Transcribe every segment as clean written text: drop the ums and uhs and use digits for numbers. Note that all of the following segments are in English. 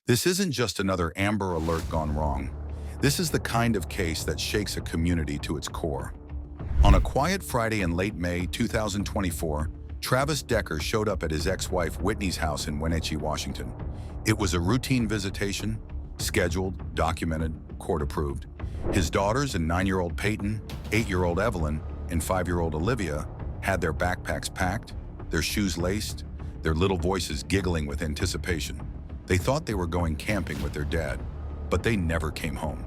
This isn't just another Amber Alert gone wrong. This is the kind of case that shakes a community to its core. On a quiet Friday in late May 2024, Travis Decker showed up at his ex-wife Whitney's house in Wenatchee, Washington. It was a routine visitation, scheduled, documented, court-approved. His daughters and 9-year-old Peyton, 8-year-old Evelyn, and 5-year-old Olivia had their backpacks packed, their shoes laced, their little voices giggling with anticipation. They thought they were going camping with their dad, but they never came home.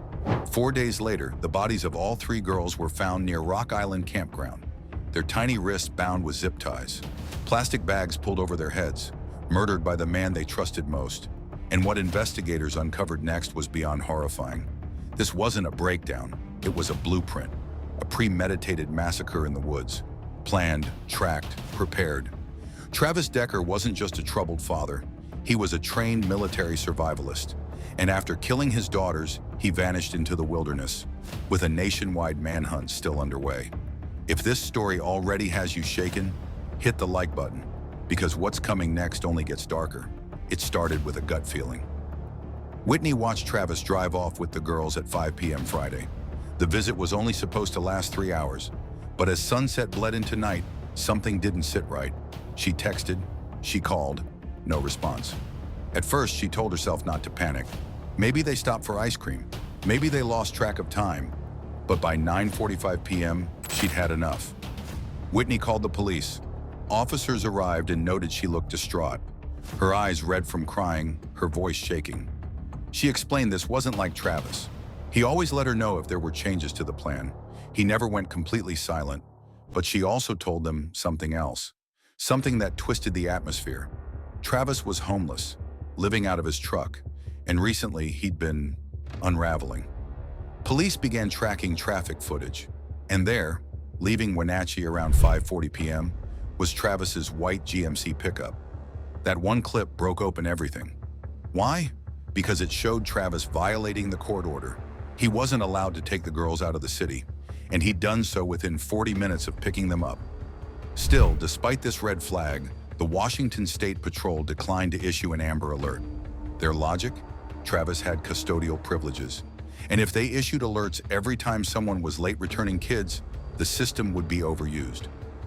4 days later, the bodies of all 3 girls were found near Rock Island Campground, their tiny wrists bound with zip ties, plastic bags pulled over their heads, murdered by the man they trusted most. And what investigators uncovered next was beyond horrifying. This wasn't a breakdown, it was a blueprint, a premeditated massacre in the woods. Planned, tracked, prepared. Travis Decker wasn't just a troubled father, he was a trained military survivalist. And after killing his daughters, he vanished into the wilderness, with a nationwide manhunt still underway. If this story already has you shaken, hit the like button, because what's coming next only gets darker. It started with a gut feeling. Whitney watched Travis drive off with the girls at 5 p.m. Friday. The visit was only supposed to last 3 hours, but as sunset bled into night, something didn't sit right. She texted, she called, no response. At first, she told herself not to panic. Maybe they stopped for ice cream. Maybe they lost track of time. But by 9:45 p.m., she'd had enough. Whitney called the police. Officers arrived and noted she looked distraught, her eyes red from crying, her voice shaking. She explained this wasn't like Travis. He always let her know if there were changes to the plan. He never went completely silent. But she also told them something else, something that twisted the atmosphere. Travis was homeless, living out of his truck, and recently he'd been unraveling. Police began tracking traffic footage, and there, leaving Wenatchee around 5:40 p.m., was Travis's white GMC pickup. That one clip broke open everything. Why? Because it showed Travis violating the court order. He wasn't allowed to take the girls out of the city, and he'd done so within 40 minutes of picking them up. Still, despite this red flag, the Washington State Patrol declined to issue an Amber Alert. Their logic? Travis had custodial privileges. And if they issued alerts every time someone was late returning kids, the system would be overused.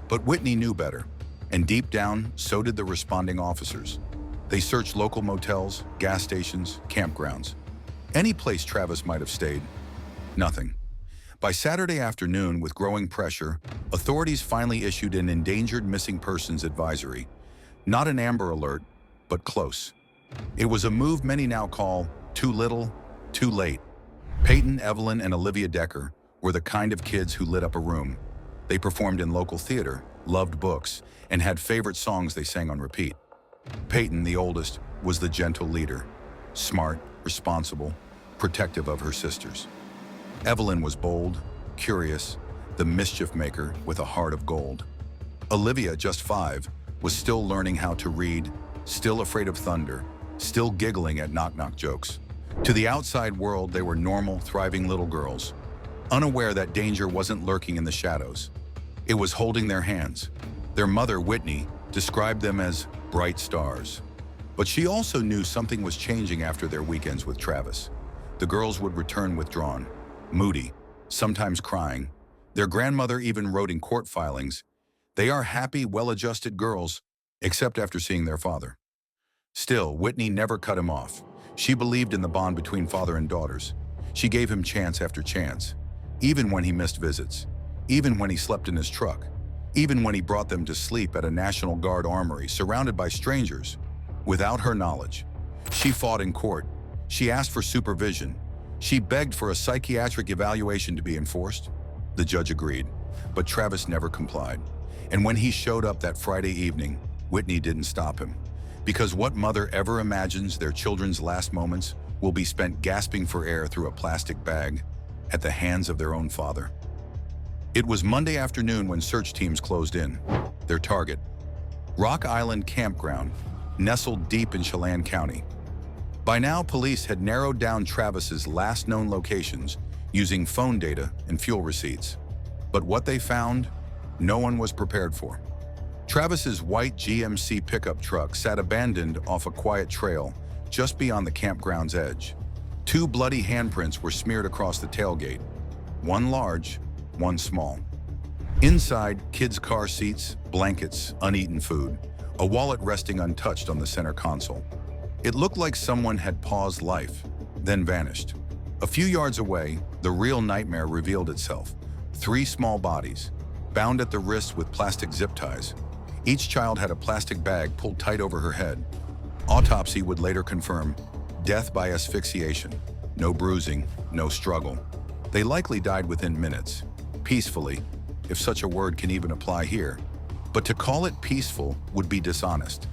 But Whitney knew better, and deep down, so did the responding officers. They searched local motels, gas stations, campgrounds. Any place Travis might have stayed. Nothing. By Saturday afternoon, with growing pressure, authorities finally issued an endangered missing persons advisory. Not an Amber Alert, but close. It was a move many now call too little, too late. Peyton, Evelyn, and Olivia Decker were the kind of kids who lit up a room. They performed in local theater, loved books, and had favorite songs they sang on repeat. Peyton, the oldest, was the gentle leader, smart, responsible, protective of her sisters. Evelyn was bold, curious, the mischief maker with a heart of gold. Olivia, just 5, was still learning how to read, still afraid of thunder, still giggling at knock-knock jokes. To the outside world, they were normal, thriving little girls, unaware that danger wasn't lurking in the shadows. It was holding their hands. Their mother, Whitney, described them as bright stars. But she also knew something was changing after their weekends with Travis. The girls would return withdrawn, moody, sometimes crying. Their grandmother even wrote in court filings, "They are happy, well-adjusted girls, except after seeing their father." Still, Whitney never cut him off. She believed in the bond between father and daughters. She gave him chance after chance, even when he missed visits, even when he slept in his truck, even when he brought them to sleep at a National Guard armory surrounded by strangers. Without her knowledge, she fought in court. She asked for supervision. She begged for a psychiatric evaluation to be enforced. The judge agreed, but Travis never complied. And when he showed up that Friday evening, Whitney didn't stop him. Because what mother ever imagines their children's last moments will be spent gasping for air through a plastic bag at the hands of their own father? It was Monday afternoon when search teams closed in. Their target, Rock Island Campground, nestled deep in Chelan County. By now, police had narrowed down Travis's last known locations using phone data and fuel receipts. But what they found, no one was prepared for. Travis's white GMC pickup truck sat abandoned off a quiet trail just beyond the campground's edge. 2 bloody handprints were smeared across the tailgate, one large, one small. Inside, kids' car seats, blankets, uneaten food, a wallet resting untouched on the center console. It looked like someone had paused life, then vanished. A few yards away, the real nightmare revealed itself. 3 small bodies, bound at the wrists with plastic zip ties. Each child had a plastic bag pulled tight over her head. Autopsy would later confirm death by asphyxiation. No bruising, no struggle. They likely died within minutes, peacefully, if such a word can even apply here. But to call it peaceful would be dishonest.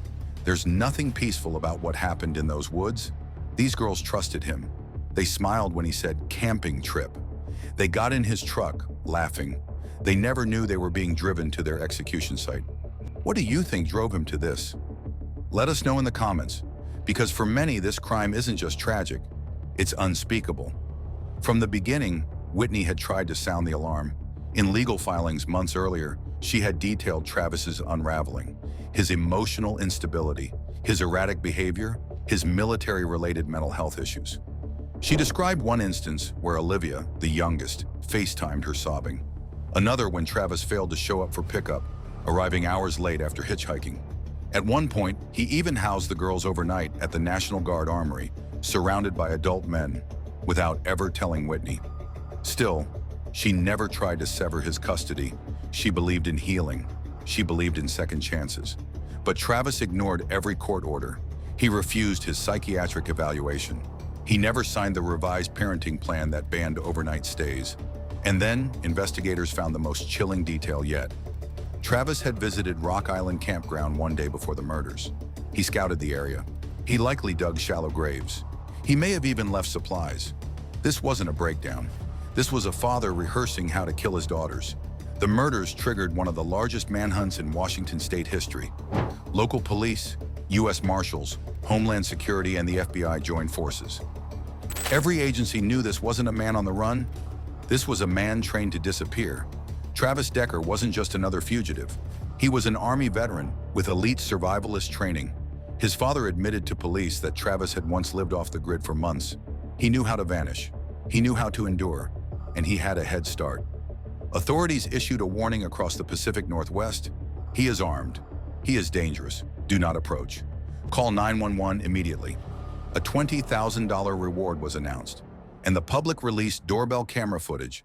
There's nothing peaceful about what happened in those woods. These girls trusted him. They smiled when he said camping trip. They got in his truck, laughing. They never knew they were being driven to their execution site. What do you think drove him to this? Let us know in the comments, because for many this crime isn't just tragic, it's unspeakable. From the beginning, Whitney had tried to sound the alarm. In legal filings months earlier, she had detailed Travis's unraveling, his emotional instability, his erratic behavior, his military-related mental health issues. She described one instance where Olivia, the youngest, FaceTimed her sobbing. Another when Travis failed to show up for pickup, arriving hours late after hitchhiking. At one point, he even housed the girls overnight at the National Guard Armory, surrounded by adult men, without ever telling Whitney. Still, she never tried to sever his custody. She believed in healing. She believed in second chances. But Travis ignored every court order. He refused his psychiatric evaluation. He never signed the revised parenting plan that banned overnight stays. And then, investigators found the most chilling detail yet. Travis had visited Rock Island Campground one day before the murders. He scouted the area. He likely dug shallow graves. He may have even left supplies. This wasn't a breakdown. This was a father rehearsing how to kill his daughters. The murders triggered one of the largest manhunts in Washington state history. Local police, U.S. Marshals, Homeland Security, and the FBI joined forces. Every agency knew this wasn't a man on the run. This was a man trained to disappear. Travis Decker wasn't just another fugitive. He was an Army veteran with elite survivalist training. His father admitted to police that Travis had once lived off the grid for months. He knew how to vanish. He knew how to endure. And he had a head start. Authorities issued a warning across the Pacific Northwest. He is armed. He is dangerous. Do not approach. Call 911 immediately. A $20,000 reward was announced, and the public released doorbell camera footage.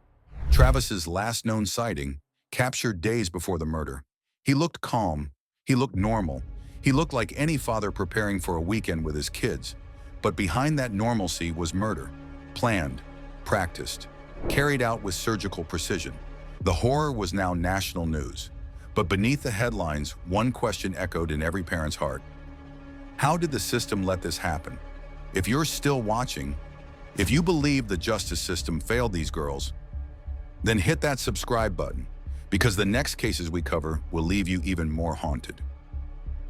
Travis's last known sighting, captured days before the murder. He looked calm. He looked normal. He looked like any father preparing for a weekend with his kids. But behind that normalcy was murder. Planned, practiced, carried out with surgical precision. The horror was now national news. But beneath the headlines, one question echoed in every parent's heart. How did the system let this happen? If you're still watching, if you believe the justice system failed these girls, then hit that subscribe button, because the next cases we cover will leave you even more haunted.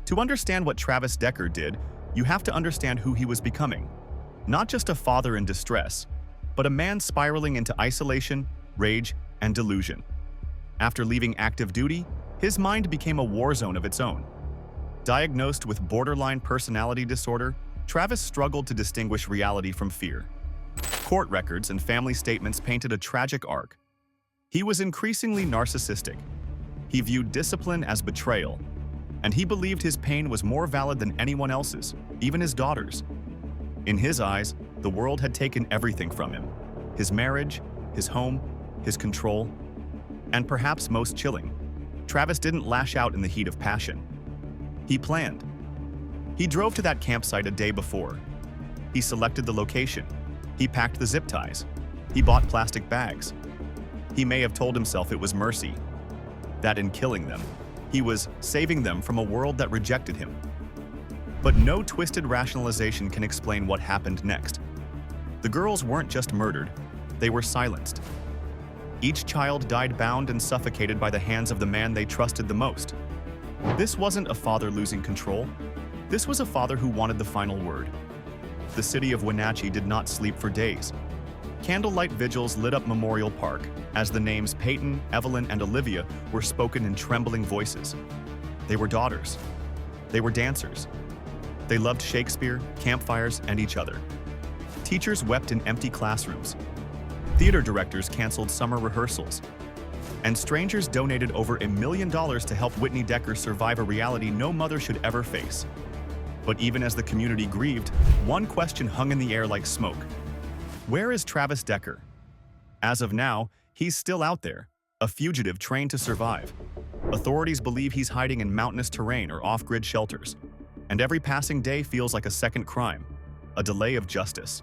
To understand what Travis Decker did, you have to understand who he was becoming. Not just a father in distress, but a man spiraling into isolation, rage, and delusion. After leaving active duty, his mind became a war zone of its own. Diagnosed with borderline personality disorder, Travis struggled to distinguish reality from fear. Court records and family statements painted a tragic arc. He was increasingly narcissistic. He viewed discipline as betrayal, and he believed his pain was more valid than anyone else's, even his daughter's. In his eyes, the world had taken everything from him: his marriage, his home, his control, and perhaps most chilling, Travis didn't lash out in the heat of passion. He planned. He drove to that campsite a day before. He selected the location. He packed the zip ties. He bought plastic bags. He may have told himself it was mercy, that in killing them, he was saving them from a world that rejected him. But no twisted rationalization can explain what happened next. The girls weren't just murdered, they were silenced. Each child died bound and suffocated by the hands of the man they trusted the most. This wasn't a father losing control. This was a father who wanted the final word. The city of Wenatchee did not sleep for days. Candlelight vigils lit up Memorial Park as the names Peyton, Evelyn, and Olivia were spoken in trembling voices. They were daughters. They were dancers. They loved Shakespeare, campfires, and each other. Teachers wept in empty classrooms. Theater directors canceled summer rehearsals. And strangers donated over $1 million to help Whitney Decker survive a reality no mother should ever face. But even as the community grieved, one question hung in the air like smoke. Where is Travis Decker? As of now, he's still out there, a fugitive trained to survive. Authorities believe he's hiding in mountainous terrain or off-grid shelters. And every passing day feels like a second crime, a delay of justice.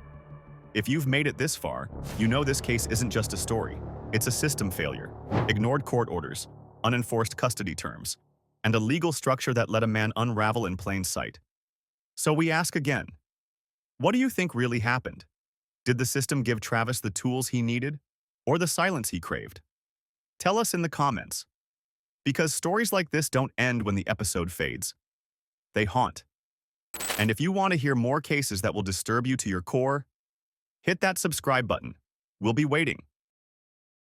If you've made it this far, you know this case isn't just a story. It's a system failure, ignored court orders, unenforced custody terms, and a legal structure that let a man unravel in plain sight. So we ask again, what do you think really happened? Did the system give Travis the tools he needed, or the silence he craved? Tell us in the comments. Because stories like this don't end when the episode fades. They haunt. And if you want to hear more cases that will disturb you to your core, hit that subscribe button. We'll be waiting.